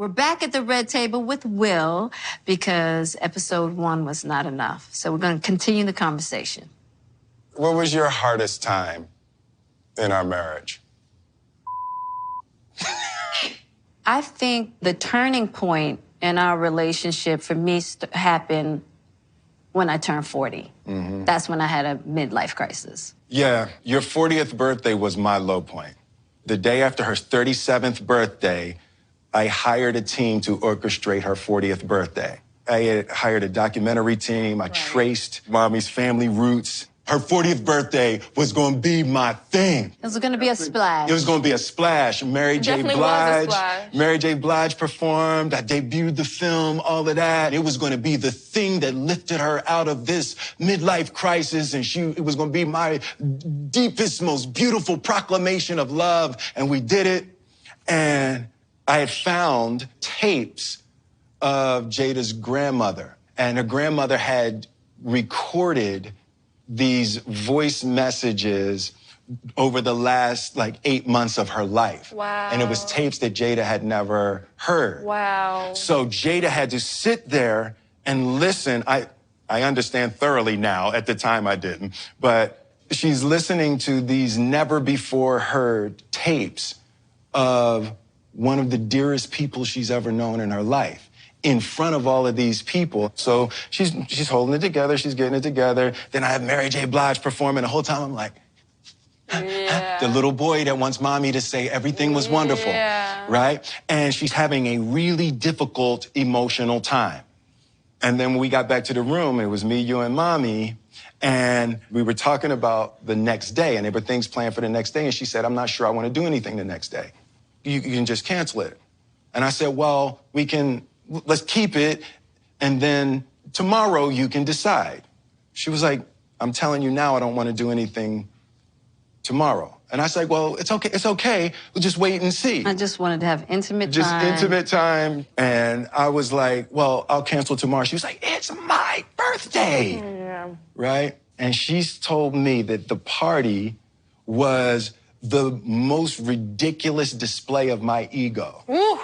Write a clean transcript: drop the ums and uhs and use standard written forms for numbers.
We're back at the red table with Will because episode 1 was not enough. So we're going to continue the conversation. What was your hardest time in our marriage? I think the turning point in our relationship for me happened when I turned 40. Mm-hmm. That's when I had a midlife crisis. Yeah, your 40th birthday was my low point. The day after her 37th birthday, I hired a team to orchestrate her 40th birthday. I had hired a documentary team. I traced Mommy's family roots. Her 40th birthday was going to be my thing. It was going to be a splash. It was going to be a splash. Mary J. Blige performed. I debuted the film, all of that. It was going to be the thing that lifted her out of this midlife crisis, and it was going to be my deepest, most beautiful proclamation of love, and we did it. And I had found tapes of Jada's grandmother, and her grandmother had recorded these voice messages over the last 8 months of her life. Wow. And it was tapes that Jada had never heard. Wow. So Jada had to sit there and listen. I understand thoroughly now. At the time I didn't. But she's listening to these never before heard tapes of one of the dearest people she's ever known in her life, in front of all of these people. So she's holding it together, she's getting it together. Then I have Mary J. Blige performing. The whole time I'm like, the little boy that wants mommy to say everything was wonderful, right? And she's having a really difficult emotional time. And then when we got back to the room, it was me, you, and mommy, and we were talking about the next day, and there were things planned for the next day, and she said, I'm not sure I want to do anything the next day. You can just cancel it. And I said, well, let's keep it, and then tomorrow you can decide. She was like, I'm telling you now, I don't want to do anything tomorrow. And I said, well, it's okay. We'll just wait and see. I just wanted to have intimate time. Just intimate time. And I was like, well, I'll cancel tomorrow. She was like, it's my birthday. Yeah. Right? And she's told me that the party was the most ridiculous display of my ego. Ooh.